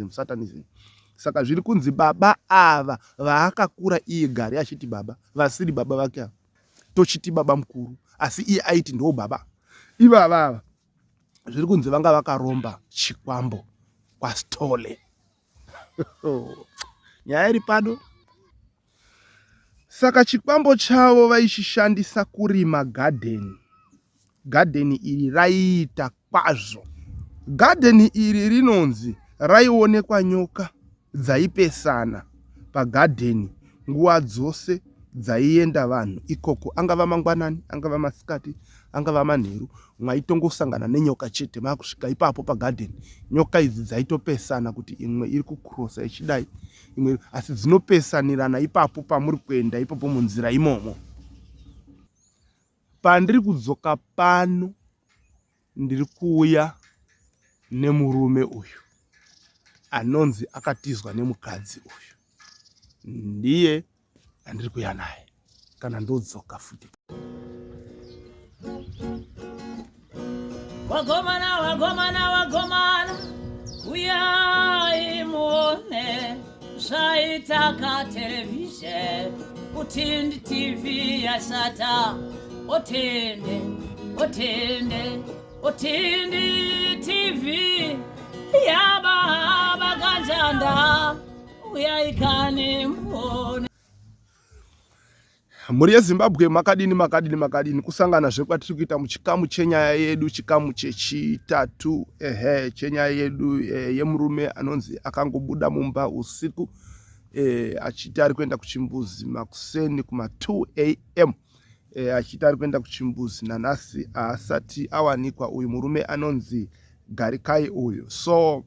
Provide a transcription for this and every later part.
satanism. Saka zviri kunzi baba ava vaakakura iye Gari achiti baba, vasiri baba vake ava, tochiti baba mukuru, asi iye aiti ndo baba. Ivava ava zviri kunzi vanga vakaromba chikwambo kwaStole. Nyaya iri pado. Saka chikwambo chavo vaichishandisa kurima gadheni. Gadheni iri raiita kwazvo. Gadheni iri rinonzi raionekwa nyoka dzaipesana pagadheni nguva dzose dzaienda vanhu ikoko, angava mangwanani, angava masikati, angava manheru, mwaitongosangana nenyoka chete. Makusvika ipapo pagadheni, nyoka idzi dzaitopesana kuti imwe iri kukurosa ichidai, imwe asi dzinopesanirana ipapo pamuri kuenda ipapo munzira imomo. Pandiri kudzoka pano ndiri kuuya nemurume uyu anonzi akatizwa nemukadzi uyu. Ndiye andiri kuya naye kana ndodzoka futi. Wagomana, wagomana, wagomana, uyai muone zvaitaka television, Utindi TV yasata, Utindi, Utindi, Utindi TV yaba ganjanda, uyai kani muone. Muri yeZimbabwe makadini kusangana zvekwatiri kuita muchikamu chenyaya yedu, chikamu chechitatu chenyaya yedu yemurume anonzi akangobuda mumba usiku achiti ari kuenda kuchimbuzi makuseni kuma 2 AM achiti ari kuenda kuchimbuzi. Nanhasi asati awanikwa uyu murume anonzi Garikai uyu. So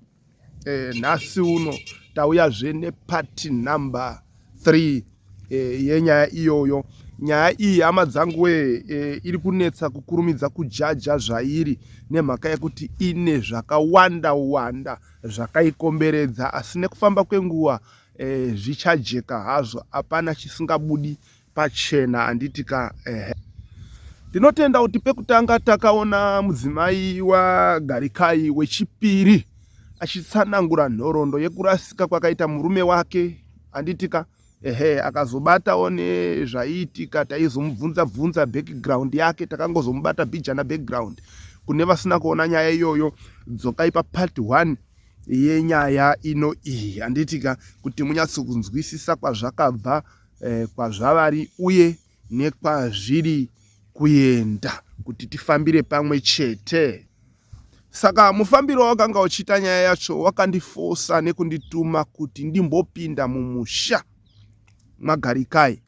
nhasi uno tauyazve nepati number 3 yenyaya iyoyo. Nyaya iyi hama dzangu iri kunetsa kukurumidza kujaja zvairi nemhaka yekuti ine zvakawanda wanda zvakaikomberedza, asi nekufamba kwenguva zvichajeka hazvo, hapana chisingabudi pachena handitika. Tinotenda kuti pekutanga takaona mudzimai waGarikai wechipiri achitsanangura nhoroondo yekurasika kwakaita murume wake handitika. Akazobatawo nezvaiitika, taizomubvunza background yake, takangozomubata bijana background. Kune vasina kuona nyaya iyoyo, dzokai part 1 yenyaya ino iyi handitika, kuti munyatsokunzwisisa kwazvakabva, kwazvavari uye nekwazviri kuenda, kuti tifambire pamwe chete. Saka mufambiro wakanga uchiita nyaya yacho wakandifosa nekundituma kuti ndimbopinda mumusha mwaGarikai,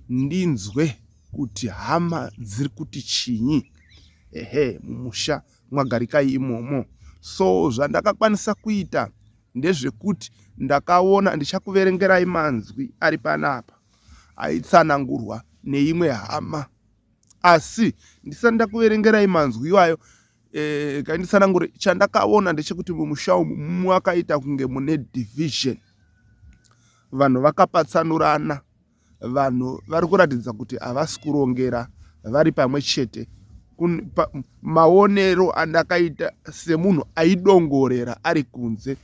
ndinzwe kuti hama dziri kuti chinyi mumusha mwaGarikai imomo. So zvandakakwanisa kuita ndezvekuti ndakaona ndichakuverengerai manzwi ari panapa aitsanangurwa neimwe hama, asi ndisati ndakuverengerai manzwi iwayo kanditsanangure, chandakaona ndechekuti mumusha umu mwakaita kunge mune division. Vanhu vakapatsanurana, vanhu vari kuratidza kuti havasi kurongera vari pamwe chete. Maonero andakaita semunhu aidongorera ari kunze,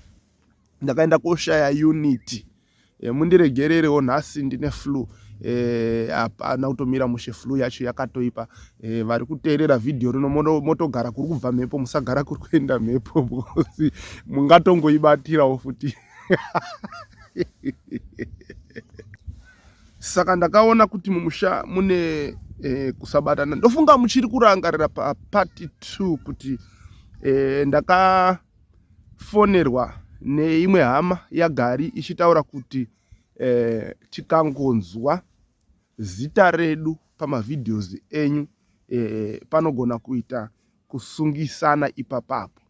ndakaenda koshaya unity. Mundiregererewo, nhasi ndine flu, hapana kutomira mushe, flu yacho yakatoipa. Vari kuteerera vhidhiyo rino motogara kuri kubva mhepo, musagara kuri kuenda mhepo, mungatongoibatirawo futi. Saka ndakaona kuti mumusha mune kusabatana. Ndofunga muchiri kurangarira part 2 kuti ndakafonerwa neimwe hama yaGari ichitaura kuti tikangonzwa zita redu pamavhidhiyozi enyu panogona kuita kusungisana ipapapo.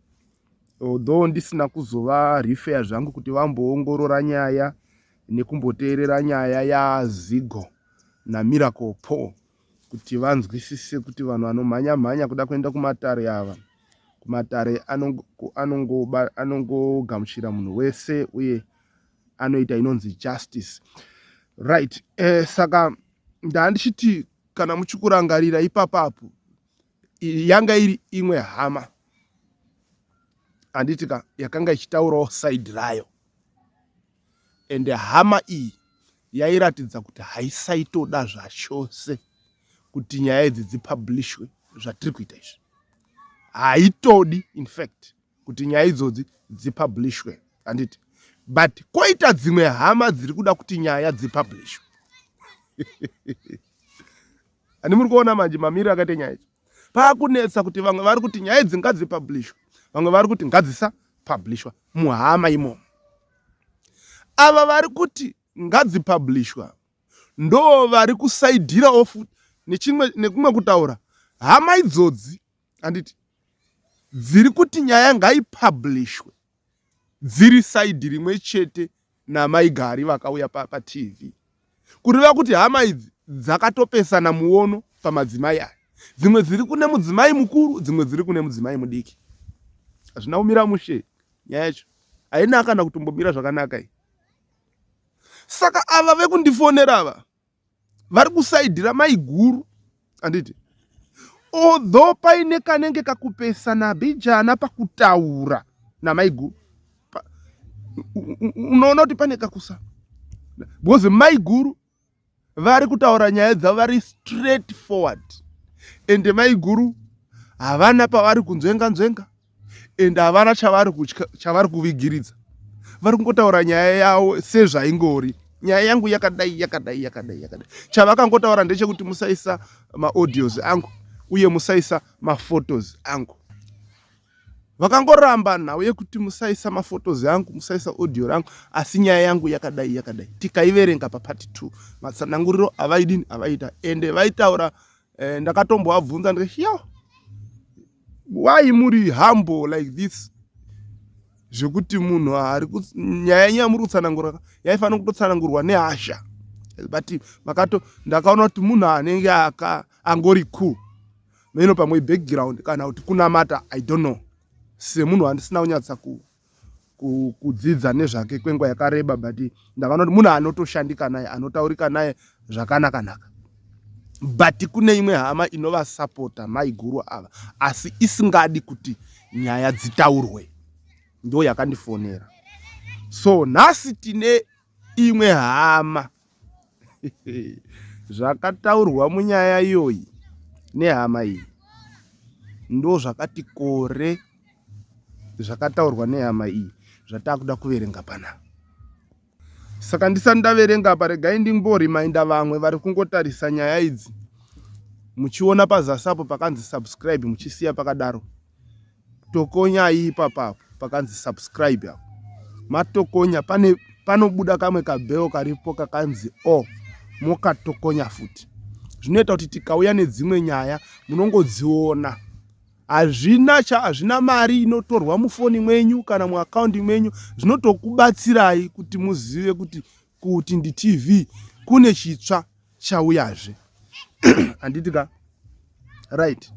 Although ndisina kuzova refer zvangu kuti vamboongorora nyaya nekumboteerera nyaya yaZigo naMiracle Paul, kuti vanzwisise kuti vanhu vanomhanya kuda kuenda kumatare ava, kumatare anongogamuchira munhu wese uye anoita inonzi justice, right? Saka ndandichiti kana muchikurangarira ipapapo, yanga iri imwe hama handitika yakanga ichitaurawo saidi rayo, ende hama iyi yairatidza kuti haisaitoda zvachose kuti nyaya idzi dzipublishwe zvatiri kuita izvi. Haitodi in fact kuti nyaya idzodzi dzipublishwe handiti, but koita dzimwe hama dziri kuda kuti nyaya dzipublishwe. Ani muri kuona manje mamiro akaita nyaya idzi. Pakunetsa kuti vamwe vari kuti nyaya idzi ngadzipublishwe, vamwe vari kuti ngadzisapublishwa muhama imomo. Ava vari kuti ngadzipublishwa ndo vari kusaidhirawo futi nekumwe kutaura hama idzodzi handiti dziri kuti nyaya ngaipublishwe dziri saidhi rimwe chete namaigari vakauya paTV, kureva kuti hama idzi dzakatopesana muono pamadzimai aya. Dzimwe dziri kune mudzimai mukuru, dzimwe dziri kune mudzimai mudiki. Hazvina kumira mushe nyaya yacho, haina kana kutombomira zvakanaka iyi. Saka ava vekundifonera ava vari kusaidhira maiguru handiti, although paine kanenge kakupesana bijana pakutaura namaiguru, unoona kuti pane kakusa, because maiguru vari kutaura nyaya dzavo vari straight forward, ende maiguru havana pavari kunzvenga ende havana chavari kuvigiridza. Vari kungotaura nyaya yavo sezvaingori, nyaya yangu yakadai. Chavakangotaura ndechekuti musaisa maaudios angu uye musaisa mafotos angu. Vakangoramba nhau yekuti musaisa mafotos angu, musaisa audio rangu, asi nyaya yangu yakadai. Tikaiverenga papati 2 matsananguriro avaidini avaita, ende vaitaura ndakatomboabvunza ndikati why muri humble like this, zvekuti munhu nyaya yenyu yamuri kutsanangura yaifanira kutotsanangurwa nehasha, but ndakaona kuti munhu anenge angori cool meno pamwe background kana kuti kunamata I don't know, semunhu handisina kunyatsa kudzidza nezvake kwenguva yakareba, but ndakaona kuti munhu anotoshandika naye, anotaurika naye zvakanaka. But kune imwe hama inovasapota maiguru ava asi isingadi kuti nyaya dzitaurwe, ndo yakandifonera. So nhasi tine imwe hama zvakataurwa munyaya iyoyi nehama iyi ndo zvakati kore zvakataurwa nehama iyi zvatakuda kuverenga panapa. Saka ndisati ndaverenga apa, regai ndimborinda vamwe vari kungotarisa nyaya idzi, muchiona pazasi apo pakanzi subscribe, muchisiya pakadaro, tokonyai ipapapo pakanzi subscribe apo, matokonya panobuda kamwe kabheo karipo kakanzi mokatokonya futi. Zvinoita kuti tikauya nedzimwe nyaya munongodziona, hazvina mari inotorwa mufoni mwenyu kana muakaundi mwenyu, zvinotokubatsirai kuti muzive kuti ndiTV kune chitsva chauyazve. Handitika right,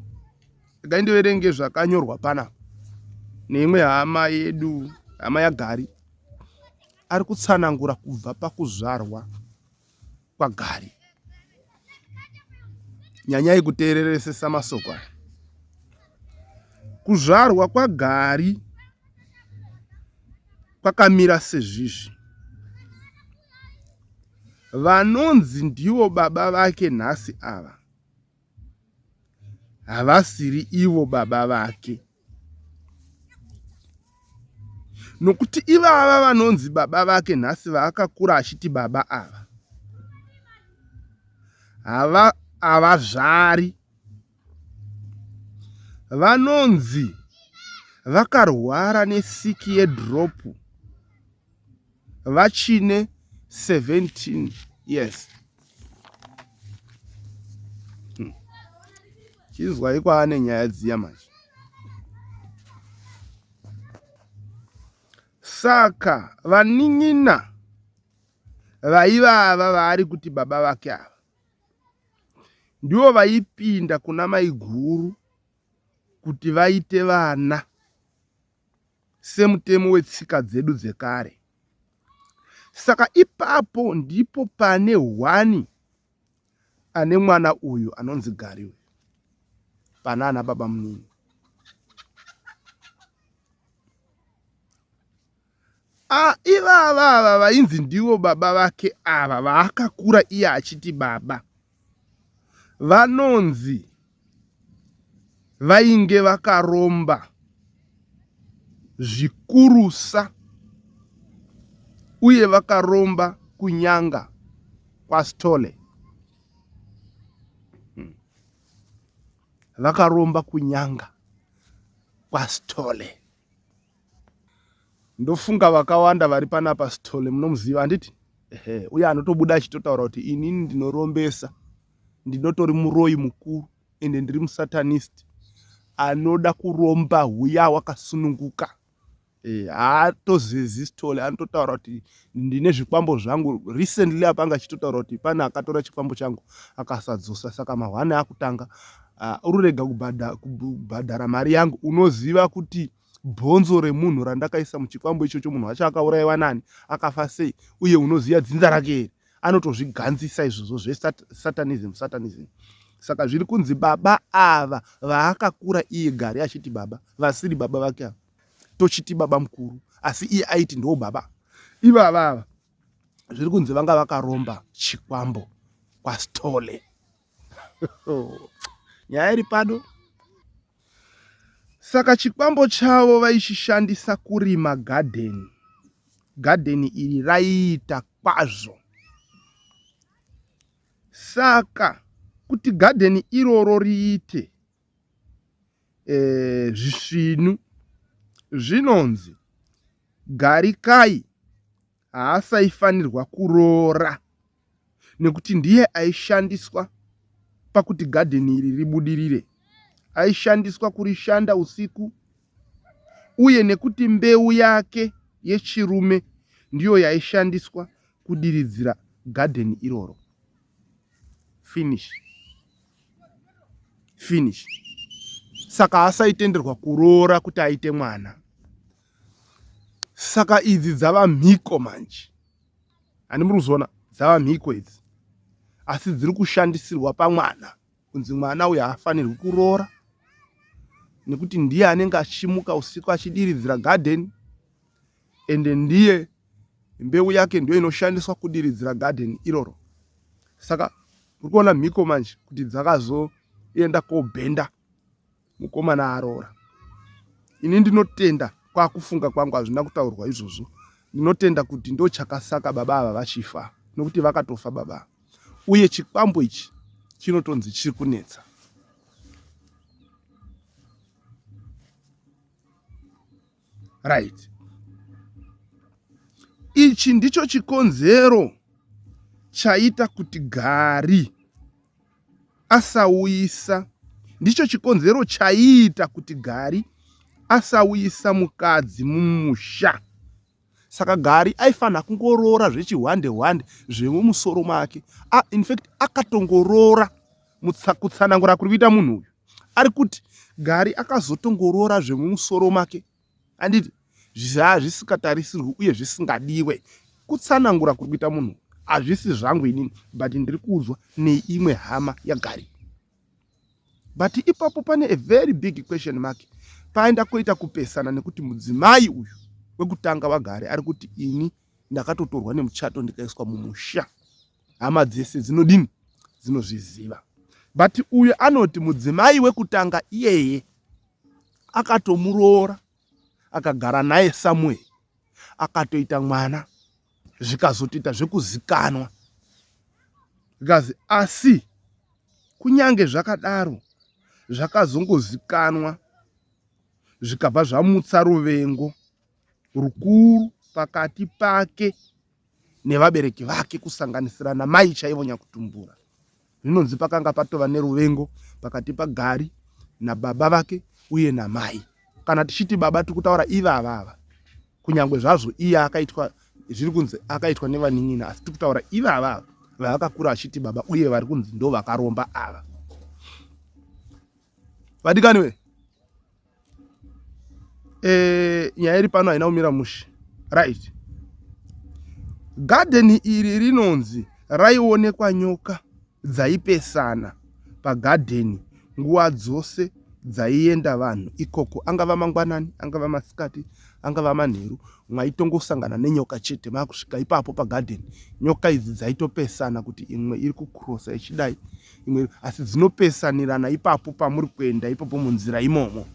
ngaindiverenge zvakanyorwa panapa neimwe hama yedu, hama yaGari, ari kutsanangura kubva pakuzvarwa kwaGari. Nyanyai kuteereresesa masoko aya. Kuzvarwa kwaGari kwakamira sezvizvi: vanonzi ndivo baba vake nhasi ava havasiri ivo baba vake, nokuti ivava vanonzi baba vake nhasi vaakakura achiti baba ava havazvari. Vanonzi vakarwara nesiki yedropu vachine 17 years. Chizwai kwaane nyaya dziya manje. Saka vanin'ina vaivava vari kuti baba vake ava ndivo vaipinda kuna maiguru kuti vaite vana semutemo wetsika dzedu dzekare. Saka ipapo ndipo pane hwani ane mwana uyu anonzi Gari, pana ana baba munini. ivava vainzi ndivo baba vake ava vaakakura iye achiti baba, vanonzi vainge vakaromba zvikurusa uye vakaromba kunyanga kwaStole. Vakaromba kunyanga kwaStole. Ndofunga vakawanda vari panapa Stole munomuziva handiti? Uye anotobuda achitotaura kuti inini ndinorombesa, ndinotori muroyi mukuru ende ndiri musatanist anoda kuromba huya wakasununguka. Haatozezi Stole, anototaura kuti ndine zvikwambo zvangu. Recently apanga achitotaura kuti pane akatora chikwambo changu akasadzosa, saka mahwane akutanga ururega kubhadhara mari yangu. Unoziva kuti bhonzo remunhu randakaisa muchikwambo ichocho munhu wacho akaurayiwa nani, akafa sei, uye unoziva dzinza rake here. Anotozviganzisa izvozvo zvesatanism. Saka zviri kunzi baba ava vaakakura iye Gari achiti baba, vasiri baba vake ava tochiti baba mukuru, asi iye aiti ndo baba. Ivava zviri kunzi vanga vakaromba chikwambo kwaStole. Nyaya iri pado. Saka chikwambo chavo vaichishandisa kurima gadheni. Gadheni iri raiita kwazvo. Saka kuti gadheni iroro riite zvisvinu, zvinonzi Garikai haasaifanirwa kuroora, nekuti ndiye aishandiswa pakuti gadheni iri ribudirire. Aishandiswa kurishanda usiku, uye nekuti mbeu yake yechirume ndiyo yaishandiswa kudiridzira gadheni iroro. Finish. Saka hasaitenderwa kuroora kuti aite mwana. Saka idzi dzava mhiko manje. Handimuri kuzona dzava mhiko idzi. Asi dziri kushandisirwa pamwana. Kunzi mwana uyu haafanirwi kuroora, nekuti ndiye anenge achimuka usiku achidiridzira gadheni, ende ndiye mbeu yake ndiyo inoshandiswa kudiridzira gadheni iroro. Saka uri kuona mhiko manje kuti dzakazoenda kobhenda mukomana aroora. Ini ndinotenda, kwakufunga kwangu hazvina kutaurwa izvozvo, ndinotenda kuti ndo chakasaka baba ava vachifa, nokuti vakatofa baba. Uye chikwambo ichi chinotonzi chiri kunetsa. Right. Ichi ndicho chikonzero chaita kuti Gari asauyisa. Ndicho chikonzero chaita kuti Gari asauyisa mukadzi mumusha. Saka Gari aifanha kungoroora zvechihwande-hwande zvemumusoro make. In fact, akatongoroora kutsanangura kuri kuita munhu uyu. Ari kuti Gari akazotongoroora zvemumusoro make. Handiti zvisikatarisirwi uye zvisingadiwe. Kutsanangura kuri kuita munhu hazvisi zvangu inini, but ndiri kuudzwa neimwe hama yaGari. But ipapo pane a very big question mark. Paenda kuita kupesana nekuti mudzimai uyu wekutanga waGari ari kuti ini ndakatotorwa nemuchato ndikaiswa mumusha. Hama dzese dzinodini? Dzinozviziva. But uyu anoti mudzimai wekutanga iyeye akatomuroora, akagara naye Samuel, akatoita mwana, zvikazotoita zvekuzikanwa. Zvikazi asi kunyange zvakadaro zvakazongozikanwa, zvikabva zvamutsa ruvengo rukuru pakati pake nevabereki vake, kusanganisira namai chaivo nyakutumbura. Zvinonzi pakanga patova neruvengo pakati paGari nababa vake uye namai. Kana tichiti baba tikutaura ivava, kunyange zvazvo iye akaitwa, zviri kunzi akaitwa nevanin'ina, asi tikutaura ivava vaakakura achiti baba, uye vari kunzi ndo vakaromba ava. Vadikaniwe, nyaya iri pano haina kumira mushe. Right. Gadheni iri rinonzi raionekwa nyoka dzaipesana pagadheni nguva dzose dzaienda vanhu ikoko, angava mangwanani, angava masikati, angava manheru, mwaitongosangana nenyoka chete. Makusvika ipapo pagadheni, nyoka idzi dzaitopesana kuti imwe iri kukurosa ichidai, imwe, asi dzinopesanirana ipapo pamuri kuenda ipapo munzira imomo.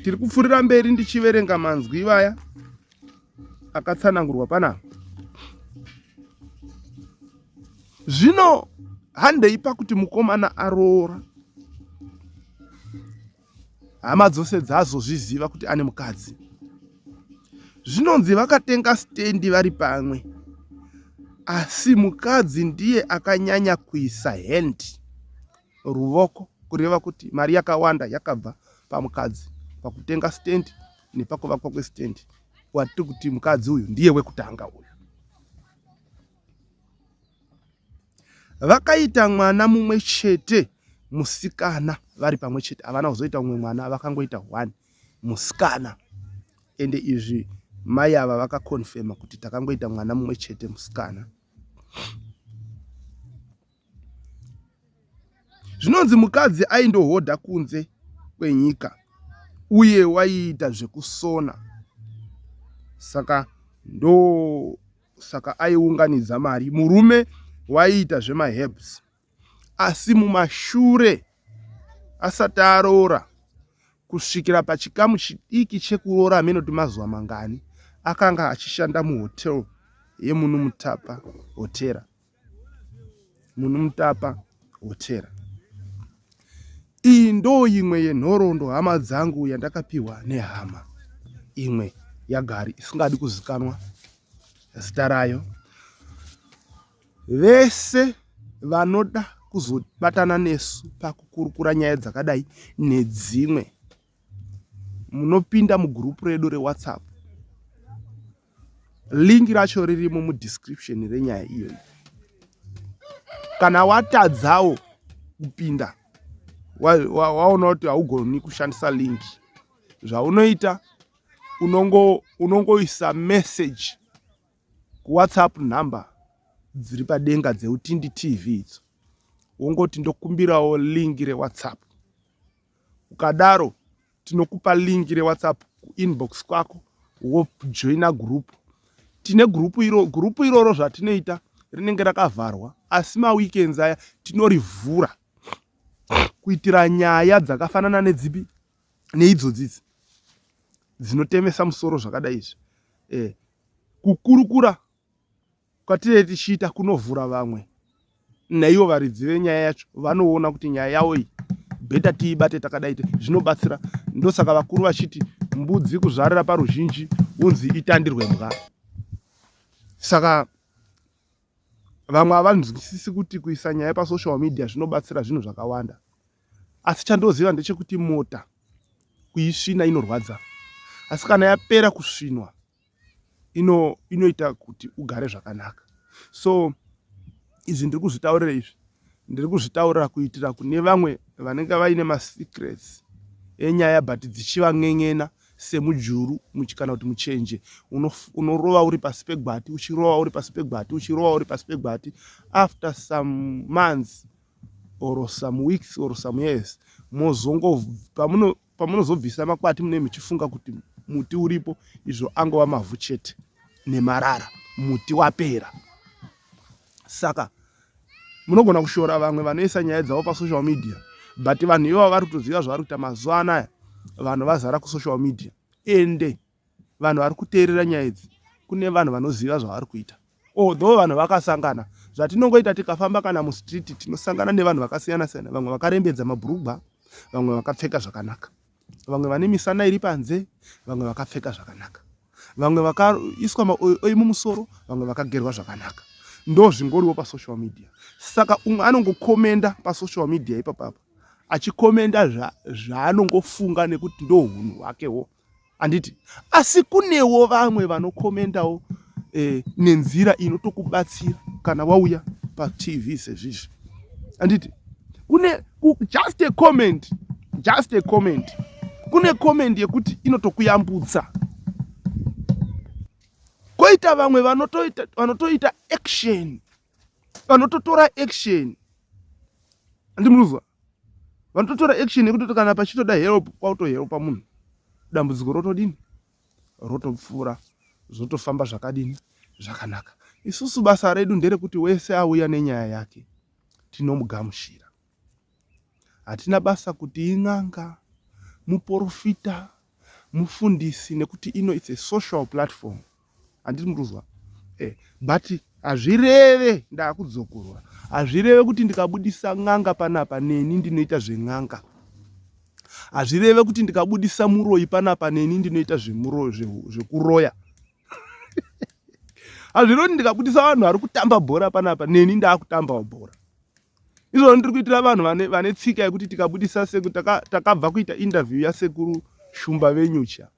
Tiri kupfuurira mberi ndichiverenga manzwi vaya akatsanangurwa panapa. Zvino handei pakuti mukomana aroora, hama dzose dzazozviziva kuti ane mukadzi. Zvinonzi vakatenga stendi vari pamwe, asi mukadzi ndiye akanyanya kuisa hendi, ruoko, kureva kuti mari yakawanda yakabva pamukadzi pakutenga stendi nepakuvakwa kwestendi. Watiri kuti mukadzi uyu ndiye wekutanga uyu. Vakaita mwana mumwe chete, musikana, vari pamwe chete. Havana kuzoita umwe mwana, vakangoita 1 musikana. Ende izvi mai ava vakakonfema kuti takangoita mwana mumwe chete musikana. Zvinonzi mukadzi aindohodha kunze kwenyika uye waiita zvekusona. Saka aiunganidza mari. Murume waiita zvemaherbs. Asi mumashure asati aroora, kusvikira pachikamu chidiki chekuroora amenoti mazuva mangani, akanga achishanda muhotel yeMunumutapa hotera. Iyi ndo imwe yenhoroondo hama dzangu yandakapiwa nehama imwe yagari isingadi kuzikanwa zita rayo. Vese vanoda kuzobatana nesu pakukurukura nyaya dzakadai nedzimwe, munopinda mugurupu redu reWhatsApp. Lingi racho ririmo mudescription renyaya iyoyi. Kana watadzawo kupinda, waona kuti haugoni kushandisa lingi, zvaunoita unongoisa message kuWhatsApp number dziri padenga dzeUtindi TV idzo, wongoti ndokumbirawo lingi reWhatsApp. Ukadaro tinokupa lingi reWhatsApp kuinbox kwako, wojoina gurupu. Tine gurupu iroro zvatinoita rinenge rakavharwa, asi maweekends aya tinorivhura kuitira nyaya dzakafanana nedzipi neidzodzidzi dzinotemesa musoro zvakadai izvi. Kukurukura kwatiri tichiita kunovhura vamwe, naivo varidzi venyaya yacho vanoona kuti nyaya yavo iyi bheta tiibate takadai, zvinobatsira. Ndosaka vakuru vachiti mbudzi kuzvarira paruzhinji unzi itandirwe mbwa. Saka vamwe havanzwisisi kuti kuisa nyaya pasocial media zvinobatsira zvinhu zvakawanda. Asi chandoziva ndechekuti mota kuisvina inorwadza, asi kana yapera kusvinwa inoita kuti ugare zvakanaka. So izvi ndiri kuzvitaurira izvi, ndiri kuzvitaurira kuitira kune vamwe vanenge vaine masecrets enyaya but dzichivang'eng'ena semujuru kana kuti muchenje. Unorova uri pasi pegwati, uchirova uri pasi pegwati, uchirova uri pasi pegwati. After some months or some weeks or some years, pamunozobvisa makwati mune muchifunga kuti muti uripo, izvo angova mavhu chete nemarara, muti wapera. Saka munogona kushora vamwe vanoisa nyaya dzavo pasocial media, but vanhu ivo vari kutoziva zvavari kuita mazuva anaya. Vanhu vazara kusocial media, ende vanhu vari kuteerera nyaya idzi kune vanhu vanoziva zvavari kuita. Although vanhu vakasangana, zvatinongoita tikafamba kana mustreet tinosangana nevanhu vakasiyana siyana. Vamwe vakarembedza mabhurugwa, vamwe vakapfeka zvakanaka, vamwe vane misana iri panze, vamwe vakapfeka zvakanaka, vamwe vakaiswa maoyi mumusoro, vamwe vakagerwa zvakanaka. Ndo zvingoriwo pasocial media. Saka umwe anongokomenda pasocial media ipapapa, achikomenda zvaanongofunga nekuti ndo hunhu hwakewo, anditi. Asi kunewo vamwe vanokomendawo nenzira inotokubatsira kana wauya paTV sezvizvi, anditi. Just a comment kune comment yekuti inotokuyambutsa. Koita vamwe vanotoita action, vanototora action. Andimuzwa. Vanototora action yekuti kana pachitoda help kwautohelpa munhu. Dambudziko rotodini? Rotopfuura. Zvotofamba zvakadini? Zvakanaka. Isusu basa redu nderekuti wese auya nenyaya yake tinomugamushira. Hatina basa kuti ing'anga, muprofita, mufundisi nekuti it's a social platform. Handiti muruzwa. But azvireve ndakudzokorora. Azvireve kuti ndikabudisa ng'anga panapa neni ndinoita zveng'anga. Azvireve kuti ndikabudisa muroyi panapa neni ndinoita zvekuroya. Azvironi ndikabudisa vanhu vari kutamba bhora panapa neni ndakutamba bhora. Izvo ndiri kuitira vanhu vane tsika yekuti tikabudisa sekuru takabva kuita interview yasekuru Shumba venyucha.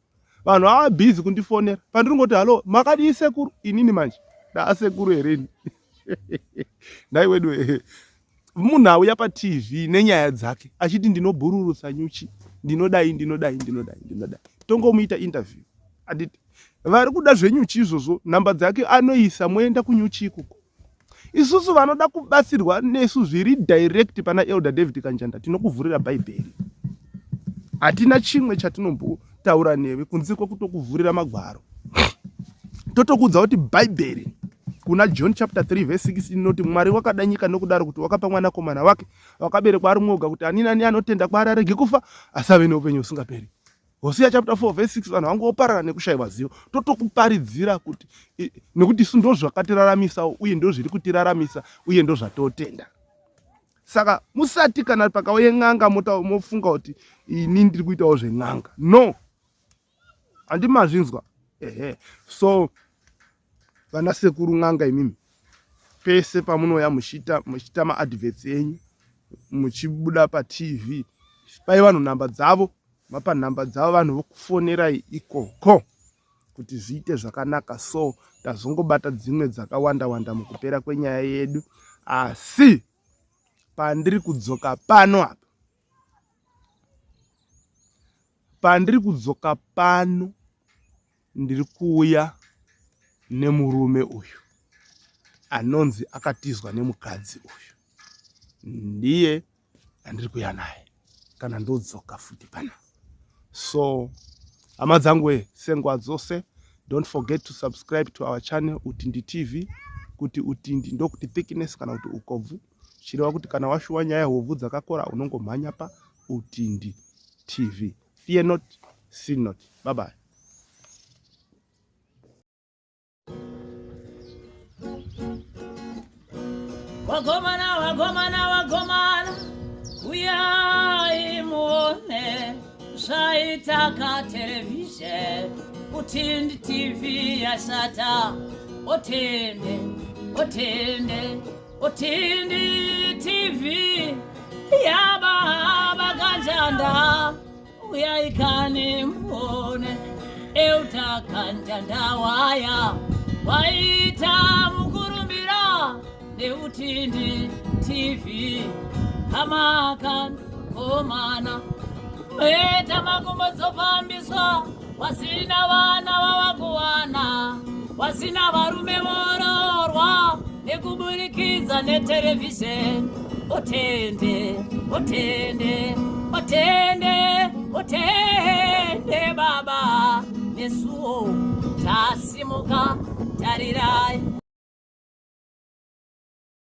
Vanhu ava busy kundifonera. Pandiri ngoti halo makadii sekuru? Inini manje ndaasekuru hereni. Ndai wedu munhu auya pa TV nenyaya dzake achiti ndinobhururutsa nyuchi, ndinodai. Tongomuita interview. Anditi vari kuda zvenyuchi izvozvo namba dzake anoisa moenda kunyuchi ikoko. Isusu vanoda kubatsirwa nesu zviri direct pana Elder David Kanjanda tinokuvhurira Bhaibheri. Hatina chimwe chatinombotaura newe kunze kwekutokuvhurira magwaro. Totokudza kuti Bhaibheri kuna John chapter 3 verse 6 inoti Mwari wakada nyika nokudaro kuti wakapa mwanakomana wake wakaberekwa ari mwoga kuti ani nani anotenda kwaari arege kufa asave noupenyu husingaperi. Hosea chapter 4 verse 6 vanhu vangoparara nekushayiwa zivo. Totokuparidzira kuti nekuti isu ndozvakatiraramisa uye ndozviri kutiraramisa uye ndozvatotenda. Saka musati kana pakauye ng'anga mofunga kuti ini ndiri kuitawo zveng'anga. No. Handimazvinzwa. So vana sekuru ng'anga imimi. Pese pamunoya muchita maadverts enyu, muchibuda pa TV, pai vanhu namba dzavo, mapa namba dzavo vanhu vokufonerai ikoko kuti zviite zvakanaka. So tazongobata dzimwe dzakawanda mukupera kwenyaya yedu. Asi pandiri kudzoka pano apa. Pandiri kudzoka pano ndiri kuuya nemurume uyu anonzi akatizwa nemukadzi uyu. Ndiye andiri kuya naye kana ndodzoka futi pana. So hama dzangu senguva dzose, don't forget to subscribe to our channel Utindi TV. Kuti utindi ndokuti thickness kana kuti ukobvu. Chireva kuti kana washuwa nyaya hovhu dzakakora unongomhanya pa Utindi TV. Fear not, sin not. Bye bye. Wagomana uyai muone zvaitaka television Utindi TV yasata. Utindi TV yababa Kanjanda uyai kani muone Euta Kanjanda waita mukurumbira Utindi TV amakan komana eta makumbo zopambiswa wasina vana vavakuwana wasina varume vororwa nekuburikiza netelevision. Utende baba nesuo tasimuka tarira